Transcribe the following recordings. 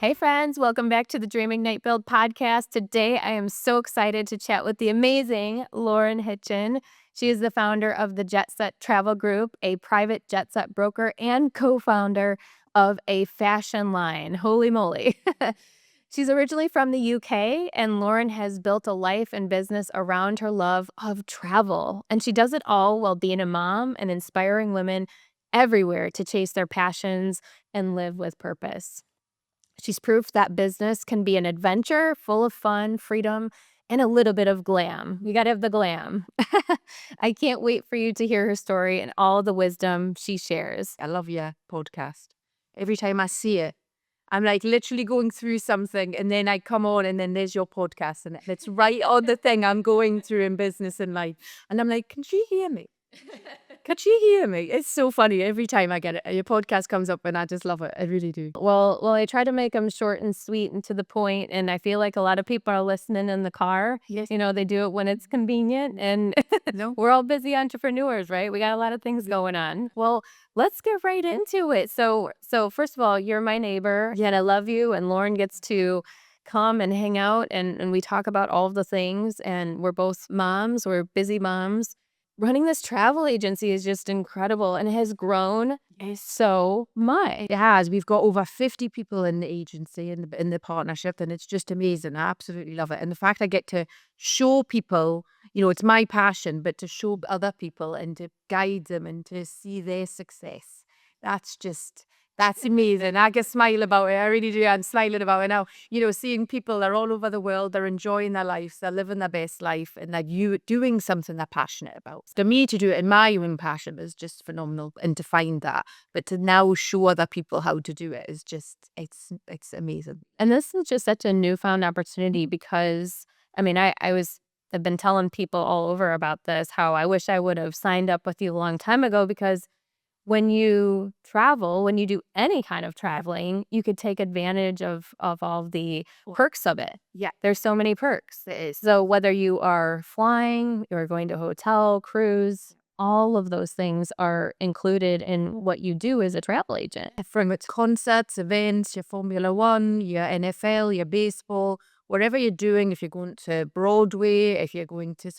Hey friends, welcome back to the Dreaming Night Build podcast. Today I am so excited to chat with the amazing Lauren Hitchen. She is the founder of the Jetset Travel Group, a private jet set broker and co-founder of a fashion line. Holy moly. She's originally from the UK, and Lauren has built a life and business around her love of travel. And she does it all while being a mom and inspiring women everywhere to chase their passions and live with purpose. She's proof that business can be an adventure full of fun, freedom, and a little bit of glam. You got to have the glam. I can't wait for you to hear her story and all the wisdom she shares. I love your podcast. Every time I see it, I'm like literally going through something and then I come on and then there's your podcast and it's right on the thing I'm going through in business and life. And I'm like, can she hear me? Can she hear me? It's so funny. Every time I get it, your podcast comes up and I just love it. I really do. Well, I try to make them short and sweet and to the point, and I feel like a lot of people are listening in the car. Yes. They do it when it's convenient, and No. we're all busy entrepreneurs, right? We got a lot of things going on. Well, let's get right into it. So first of all, you're my neighbor, and I love you, and Lauren gets to come and hang out, and we talk about all of the things, and we're both moms. We're busy moms. Running this travel agency is just incredible, and it has grown so much. It has. We've got over 50 people in the agency, in the partnership, and it's just amazing. I absolutely love it. And the fact I get to show people, it's my passion, but to show other people and to guide them and to see their success, that's amazing. I can smile about it. I really do. I'm smiling about it now. Seeing people, they're all over the world, they're enjoying their lives, they're living their best life, and like you doing something they're passionate about. To me, to do it in my own passion is just phenomenal, and to find that. But to now show other people how to do it is just, it's amazing. And this is just such a newfound opportunity because, I've been telling people all over about this, how I wish I would have signed up with you a long time ago, because when you travel, when you do any kind of traveling, you could take advantage of all the perks of it. Yeah. There's so many perks. So whether you are flying, you're going to hotel, cruise, all of those things are included in what you do as a travel agent. From its concerts, events, your Formula One, your NFL, your baseball, whatever you're doing, if you're going to Broadway, if you're going to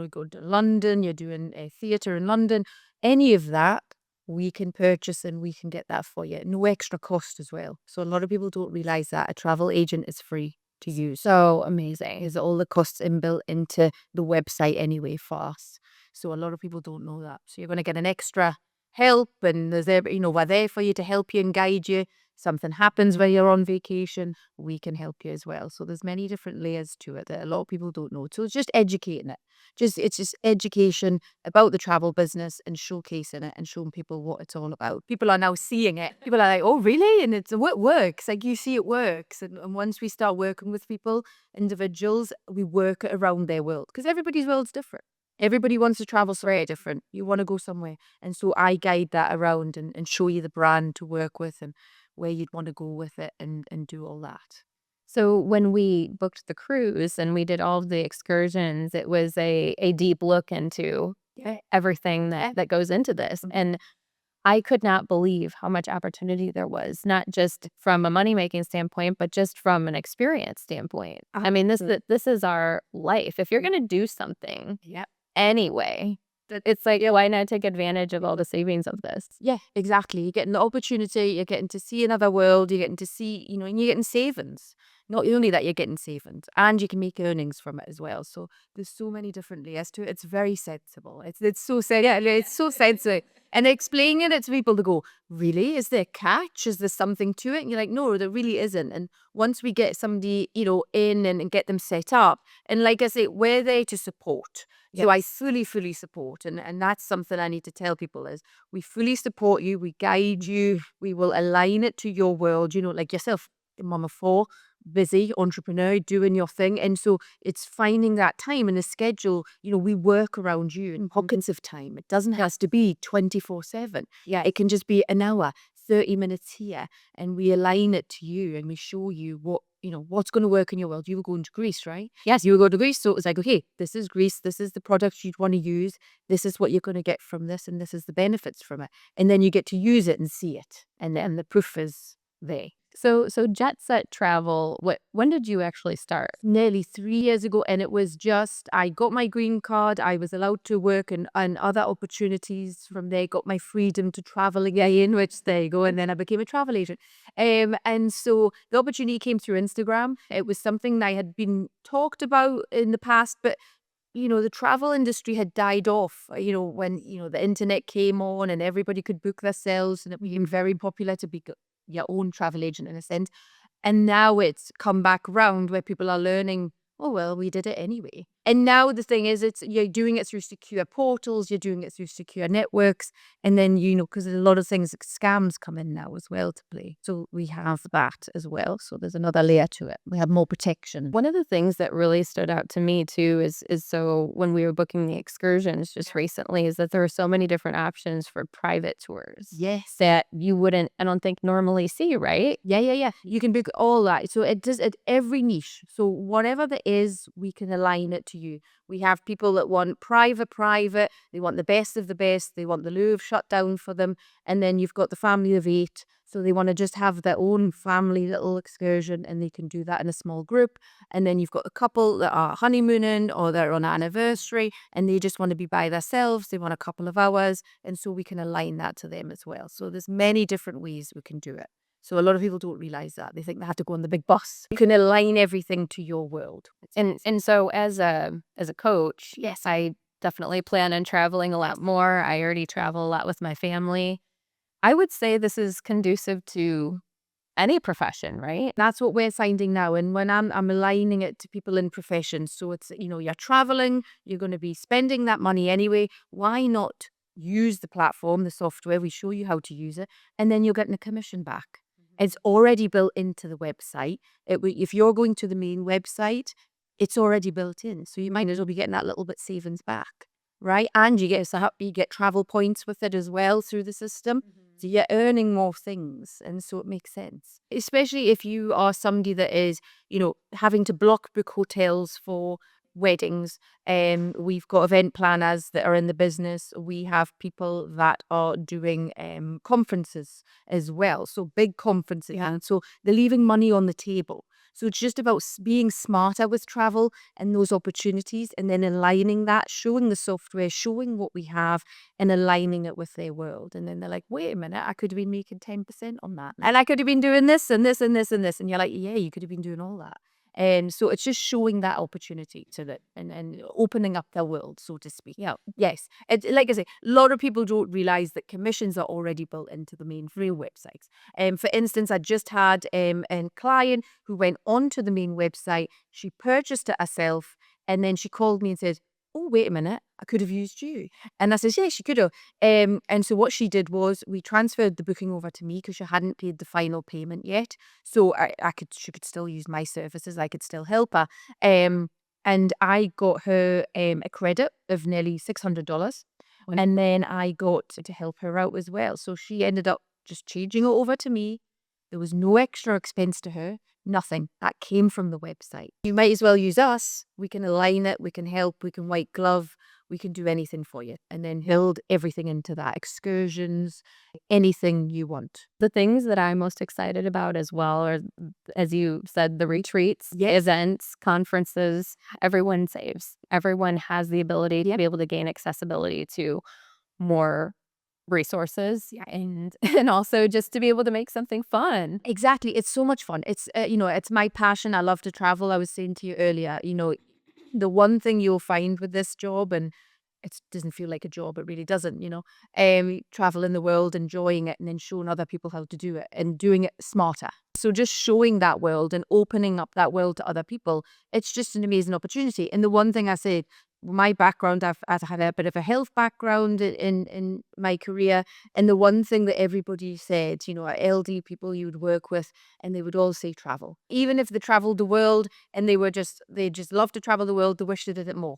go to London, you're doing a theatre in London, any of that, we can purchase and we can get that for you. No extra cost as well. So a lot of people don't realize that a travel agent is free to use. So amazing. Is all the costs inbuilt into the website anyway for us. So a lot of people don't know that. So you're going to get an extra help, and we're there for you to help you and guide you. Something happens when you're on vacation, we can help you as well. So there's many different layers to it that a lot of people don't know. So it's just educating it. It's just education about the travel business and showcasing it and showing people what it's all about. People are now seeing it. People are like, oh, really? And it works. Like, you see it works. And once we start working with people, individuals, we work around their world, because everybody's world's different. Everybody wants to travel somewhere different. You want to go somewhere. And so I guide that around and show you the brand to work with and where you'd want to go with it and do all that. So when we booked the cruise and we did all of the excursions, it was a deep look into everything that goes into this. And I could not believe how much opportunity there was, not just from a money-making standpoint, but just from an experience standpoint. I mean, this is our life. If you're going to do something anyway, it's like, why not take advantage of all the savings of this? Yeah, exactly. You're getting the opportunity, you're getting to see another world, you're getting to see, and you're getting savings. Not only that, you're getting savings, and you can make earnings from it as well. So there's so many different layers to it. It's very sensible. It's so it's so sensible. And explaining it to people, to go, really? Is there a catch? Is there something to it? And you're like, no, there really isn't. And once we get somebody, in and get them set up, and like I say, we're there to support. So I fully support. And that's something I need to tell people is we fully support you. We guide you. We will align it to your world, like yourself, mom of four, busy entrepreneur, doing your thing. And so it's finding that time in the schedule. We work around you in pockets of time. It doesn't have to be 24/7. Yeah, it can just be an hour, 30 minutes here, and we align it to you and we show you what's going to work in your world. You were going to Greece, right? Yes, you were going to Greece. So it was like, okay, this is Greece. This is the products you'd want to use. This is what you're going to get from this, and this is the benefits from it. And then you get to use it and see it. And then the proof is there. So Jetset Travel, when did you actually start? Nearly 3 years ago, and it was just, I got my green card, I was allowed to work and other opportunities from there, got my freedom to travel again, which there you go, and then I became a travel agent. And so the opportunity came through Instagram. It was something that I had been talked about in the past, but the travel industry had died off, when, the internet came on and everybody could book themselves, and it became very popular to be your own travel agent in a sense. And now it's come back round where people are learning, oh, well, we did it anyway. And now the thing is, you're doing it through secure portals, you're doing it through secure networks. And then, because a lot of things, like scams come in now as well to play. So we have that as well. So there's another layer to it. We have more protection. One of the things that really stood out to me too is so when we were booking the excursions just recently is that there are so many different options for private tours. Yes. That you wouldn't, I don't think, normally see, right? Yeah. You can book all that. So it does at every niche. So whatever there is, we can align it to you. We have people that want private. They want the best of the best. They want the Louvre shut down for them. And then you've got the family of 8. So they want to just have their own family little excursion, and they can do that in a small group. And then you've got a couple that are honeymooning or they're on anniversary and they just want to be by themselves. They want a couple of hours. And so we can align that to them as well. So there's many different ways we can do it. So a lot of people don't realize that. They think they have to go on the big bus. You can align everything to your world. And so as a coach, yes, I definitely plan on traveling a lot more. I already travel a lot with my family. I would say this is conducive to any profession, right? That's what we're finding now. And when I'm aligning it to people in professions, so it's, you're traveling, you're going to be spending that money anyway. Why not use the platform, the software? We show you how to use it, and then you're getting a commission back. It's already built into the website. If you're going to the main website, it's already built in. So you might as well be getting that little bit savings back, right? And you get travel points with it as well through the system. So you're earning more things. And so it makes sense. Especially if you are somebody that is, having to block book hotels for weddings. We've got event planners that are in the business. We have people that are doing conferences as well. So big conferences. Yeah. And so they're leaving money on the table. So it's just about being smarter with travel and those opportunities, and then aligning that, showing the software, showing what we have, and aligning it with their world. And then they're like, wait a minute, I could have been making 10% on that. And I could have been doing this and this and this and this. And you're like, yeah, you could have been doing all that. And so it's just showing that opportunity to them and opening up their world, so to speak. Yeah. Yes. Like I say, a lot of people don't realize that commissions are already built into the main free websites. For instance, I just had a client who went onto the main website. She purchased it herself, and then she called me and said, oh, wait a minute, I could have used you. And I said, yeah, she could have. And so what she did was we transferred the booking over to me because she hadn't paid the final payment yet. So she could still use my services. I could still help her. And I got her a credit of nearly $600. And then I got to help her out as well. So she ended up just changing it over to me. There was no extra expense to her, nothing. That came from the website. You might as well use us. We can align it, we can help, we can white glove, we can do anything for you. And then build everything into that. Excursions, anything you want. The things that I'm most excited about as well are, as you said, the retreats, events, conferences. Everyone saves. Everyone has the ability to be able to gain accessibility to more resources and also just to be able to make something fun. Exactly. It's so much fun. It's, it's my passion. I love to travel. I was saying to you earlier, the one thing you'll find with this job, and it doesn't feel like a job, it really doesn't, traveling the world, enjoying it, and then showing other people how to do it and doing it smarter. So just showing that world and opening up that world to other people, it's just an amazing opportunity. And the one thing I said, my background, I've had a bit of a health background in my career. And the one thing that everybody said, LD people you would work with, and they would all say travel. Even if they traveled the world and they just love to travel the world, they wish they did it more.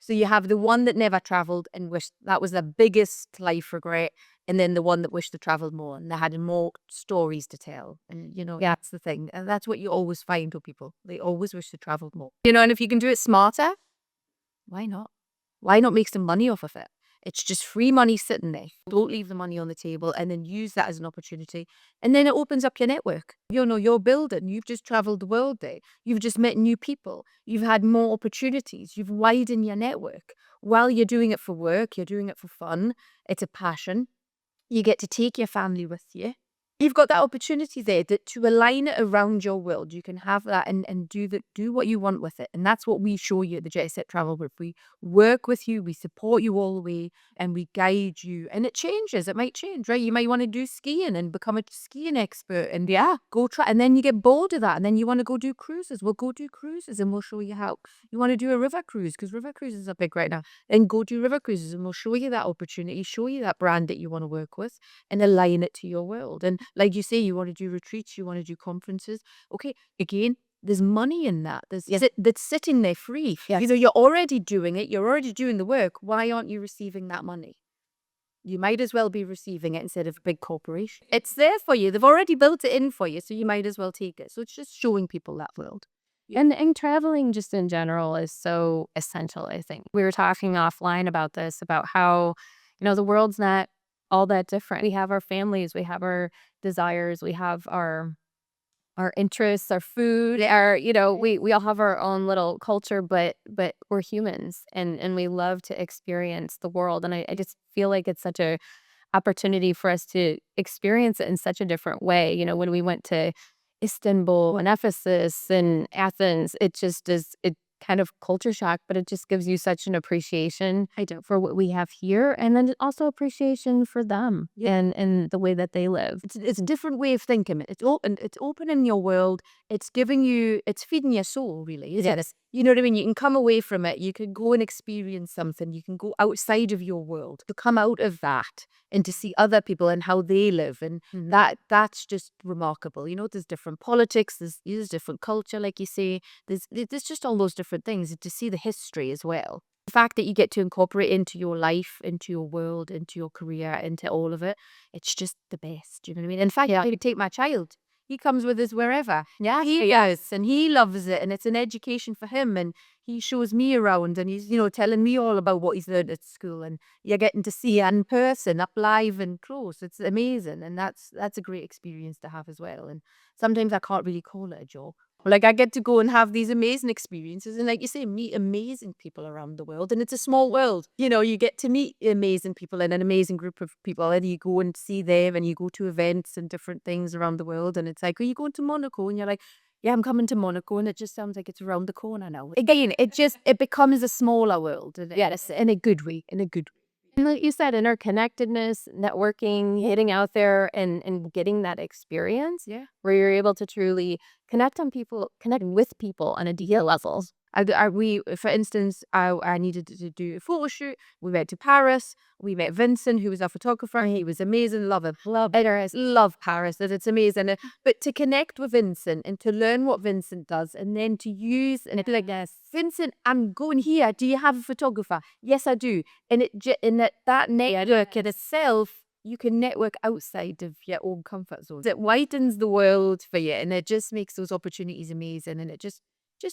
So you have the one that never traveled and wished that was their biggest life regret, and then the one that wished they traveled more and they had more stories to tell. And, that's the thing. And that's what you always find with people. They always wish they traveled more. And if you can do it smarter, why not? Why not make some money off of it? It's just free money sitting there. Don't leave the money on the table, and then use that as an opportunity. And then it opens up your network. You're building. You've just traveled the world there. You've just met new people. You've had more opportunities. You've widened your network. While you're doing it for work, you're doing it for fun. It's a passion. You get to take your family with you. You've got that opportunity there to align it around your world. You can have that and do what you want with it. And that's what we show you at the Jetset Travel Group. We work with you, we support you all the way, and we guide you. And it changes. It might change, right? You might want to do skiing and become a skiing expert and go try. And then you get bored of that. And then you want to go do cruises. We'll go do cruises and we'll show you how. You want to do a river cruise because river cruises are big right now. Then go do river cruises and we'll show you that opportunity, show you that brand that you want to work with, and align it to your world. And like you say, you want to do retreats, you want to do conferences. Okay, again, there's money in that. That's sitting there free. Yes. You're already doing it, you're already doing the work. Why aren't you receiving that money? You might as well be receiving it instead of a big corporation. It's there for you. They've already built it in for you, so you might as well take it. So it's just showing people that world. And traveling just in general is so essential, I think. We were talking offline about this, about how, the world's not all that different. We have our families, we have our desires, we have our interests, our food, we all have our own little culture, but we're humans and we love to experience the world. And I just feel like it's such a opportunity for us to experience it in such a different way. When we went to Istanbul and Ephesus and Athens, it just is, it kind of culture shock, but it just gives you such an appreciation for what we have here. And then also appreciation for them and the way that they live. It's a different way of thinking. It's opening your world. It's feeding your soul, really, isn't it? You know what I mean? You can come away from it. You can go and experience something. You can go outside of your world, to come out of that and to see other people and how they live. And that's just remarkable. There's different politics. There's different culture, like you say. There's just all those different things. And to see the history as well. The fact that you get to incorporate into your life, into your world, into your career, into all of it, it's just the best. You know what I mean? In fact, I could take my child. He comes with us wherever. Yeah, he does. And he loves it. And it's an education for him. And he shows me around and he's, telling me all about what he's learned at school. And you're getting to see it in person, up live and close. It's amazing. And that's a great experience to have as well. And sometimes I can't really call it a job. Like, I get to go and have these amazing experiences and, like you say, meet amazing people around the world. And it's a small world. You get to meet amazing people and an amazing group of people. And you go and see them and you go to events and different things around the world. And it's like, are you going to Monaco? And you're like, yeah, I'm coming to Monaco. And it just sounds like it's around the corner now. Again, it becomes a smaller world. Yes, in a good way, And like you said, interconnectedness, networking, hitting out there and getting that experience where you're able to truly connect with people on a deeper level. For instance, I needed to do a photo shoot. We went to Paris. We met Vincent, who was our photographer. He was amazing. Love him. Love Paris. It's amazing. But to connect with Vincent and to learn what Vincent does, and then to use and be like, Vincent, I'm going here. Do you have a photographer? Yes, I do. And that network in itself, you can network outside of your own comfort zone. It widens the world for you, and it just makes those opportunities amazing. And it just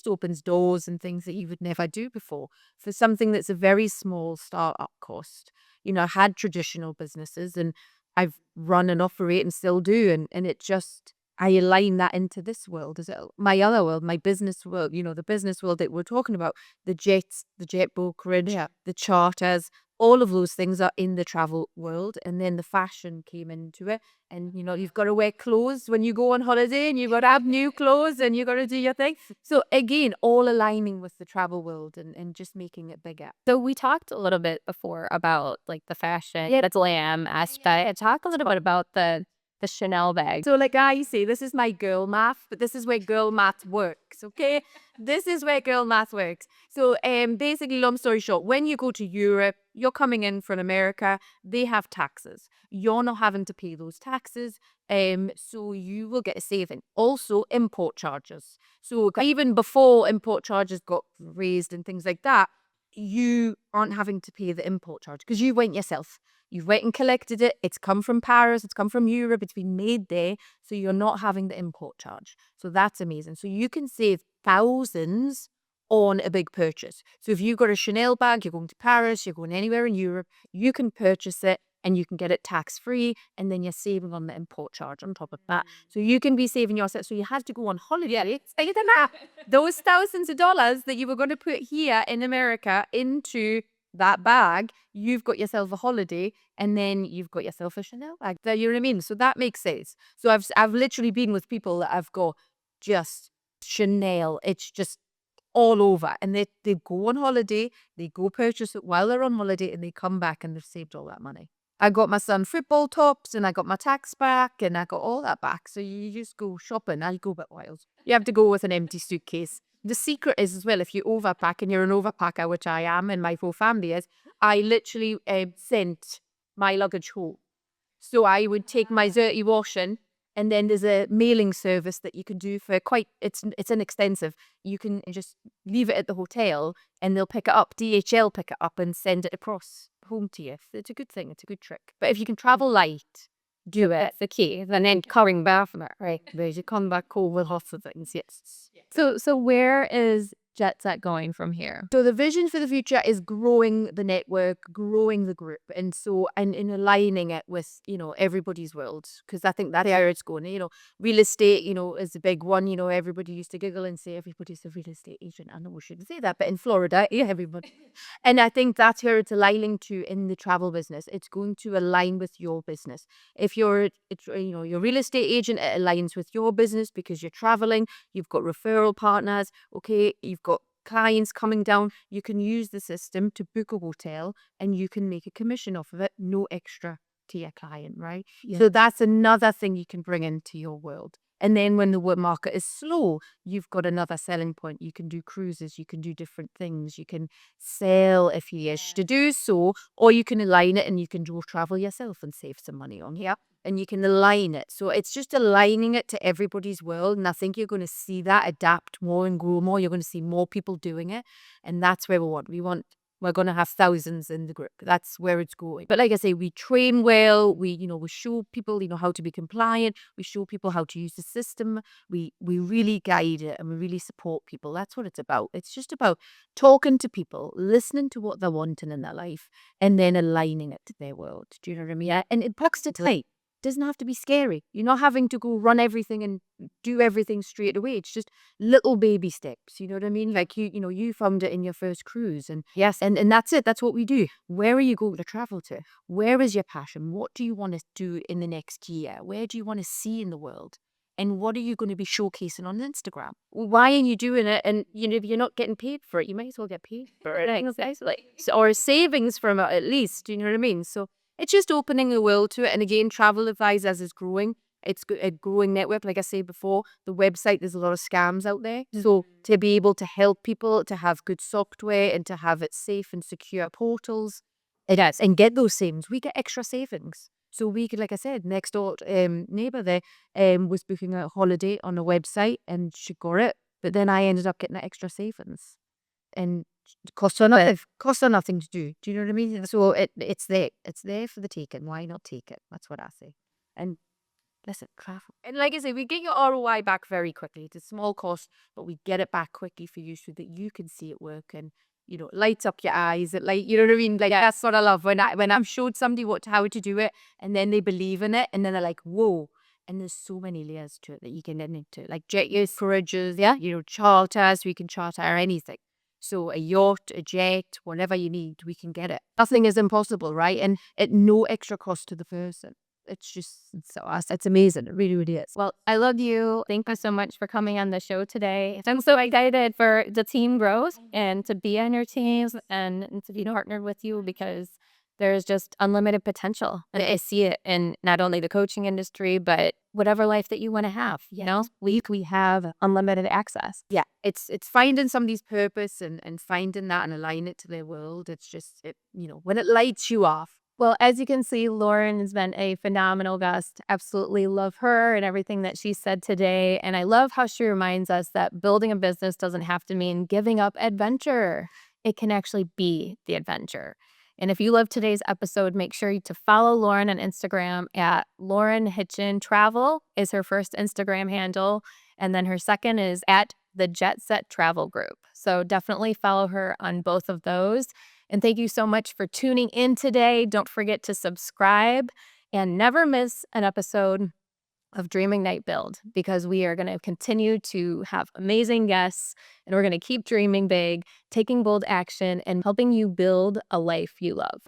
opens doors and things that you would never do before for something that's a very small startup cost. I had traditional businesses and I've run and operate and still do. And it just, I align that into this world as my other world, my business world, the business world that we're talking about, the jet brokerage, the charters, all of those things are in the travel world. And then the fashion came into it. And, you've got to wear clothes when you go on holiday and you've got to have new clothes and you've got to do your thing. So again, all aligning with the travel world and just making it bigger. So we talked a little bit before about like the fashion, the glam aspect. Talk a little bit about the Chanel bag. So like I say, this is my girl math, but this is where girl math works, okay? This is where girl math works. So basically, long story short, when you go to Europe, you're coming in from America, they have taxes. You're not having to pay those taxes, so you will get a saving. Also, import charges. So even before import charges got raised and things like that, you aren't having to pay the import charge because you went yourself. You've went and collected it. It's come from Paris. It's come from Europe. It's been made there. So you're not having the import charge. So that's amazing. So you can save thousands on a big purchase. So if you've got a Chanel bag, you're going to Paris, you're going anywhere in Europe, you can purchase it and you can get it tax-free, and then you're saving on the import charge on top of that. So you can be saving yourself. So you had to go on holiday. Say that those thousands of dollars that you were going to put here in America into that bag, you've got yourself a holiday, and then you've got yourself a Chanel bag. You know what I mean? So that makes sense. So I've literally been with people that I've got just Chanel. It's just all over, and they go on holiday, they go purchase it while they're on holiday, and they come back and they've saved all that money. I got my son football tops, and I got my tax back, and I got all that back. So you just go shopping. I go a bit wild. You have to go with an empty suitcase. The secret is as well, if you overpack, and you're an overpacker, which I am, and my whole family is, I literally sent my luggage home. So I would take my dirty washing, and then there's a mailing service that you can do for it's inexpensive. You can just leave it at the hotel and they'll pick it up. DHL pick it up and send it across home to you. It's a good thing. It's a good trick. But if you can travel light, do it. That's the key. And then coming back from it, right? But you come back home with lots of things, yes. So where is Jetset going from here? So the vision for the future is growing the network, growing the group, and in aligning it with, everybody's world, because I think that's where it's going. Real estate, is a big one. Everybody used to giggle and say everybody's a real estate agent. I know we shouldn't say that, but in Florida, yeah, everybody. And I think that's where it's aligning to in the travel business. It's going to align with your business. If you're your real estate agent, it aligns with your business because you're traveling. You've got referral partners. Okay, you've got clients coming down. You can use the system to book a hotel, and you can make a commission off of it, no extra to your client, right? Yeah. So that's another thing you can bring into your world. And then when the market is slow, you've got another selling point. You can do cruises, you can do different things, you can sell if you wish to do so, or you can align it and you can go travel yourself and save some money on here. And you can align it. So it's just aligning it to everybody's world. And I think you're going to see that adapt more and grow more. You're going to see more people doing it. And that's where we want. We're going to have thousands in the group. That's where it's going. But like I say, we train well. We show people, how to be compliant. We show people how to use the system. We really guide it and we really support people. That's what it's about. It's just about talking to people, listening to what they're wanting in their life, and then aligning it to their world. Do you know what I mean? Yeah. And it bucks to tight. Doesn't have to be scary. You're not having to go run everything and do everything straight away. It's just little baby steps. You know what I mean? Like you found it in your first cruise, and yes, and that's it. That's what we do. Where are you going to travel to? Where is your passion? What do you want to do in the next year? Where do you want to see in the world? And what are you going to be showcasing on Instagram? Why are you doing it? And if you're not getting paid for it, you might as well get paid for it. Or savings from it at least. Do you know what I mean? So it's just opening the world to it. And again, Travel Advisors is growing. It's a growing network. Like I said before, the website, there's a lot of scams out there. So to be able to help people, to have good software and to have it safe and secure portals, and get those savings, we get extra savings. So we could, like I said, next door neighbour there was booking a holiday on a website and she got it. But then I ended up getting that extra savings. And cost her nothing to do. Do you know what I mean? So it's there for the taking. Why not take it? That's what I say. And listen, travel. And like I say, we get your ROI back very quickly. It's a small cost, but we get it back quickly for you so that you can see it work and lights up your eyes. You know what I mean? Like that's what I love when I've showed somebody how to do it, and then they believe in it, and then they're like, whoa. And there's so many layers to it that you can get into, like jet use, forages, charters. We can charter anything. So a yacht, a jet, whatever you need, we can get it. Nothing is impossible, right? And at no extra cost to the person. It's amazing. It really, really is. Well, I love you. Thank you so much for coming on the show today. I'm so excited for the team growth and to be on your teams and to be partnered with you because there's just unlimited potential. And I see it in not only the coaching industry, but whatever life that you want to have. We have unlimited access. Yeah, it's finding somebody's purpose and finding that and align it to their world. It's just, when it lights you off. Well, as you can see, Lauren has been a phenomenal guest. Absolutely love her and everything that she said today. And I love how she reminds us that building a business doesn't have to mean giving up adventure. It can actually be the adventure. And if you love today's episode, make sure to follow Lauren on Instagram at Lauren Hitchen Travel is her first Instagram handle. And then her second is at the Jetset Travel Group. So definitely follow her on both of those. And thank you so much for tuning in today. Don't forget to subscribe and never miss an episode of Dreaming Night Build, because we are going to continue to have amazing guests and we're going to keep dreaming big, taking bold action, and helping you build a life you love.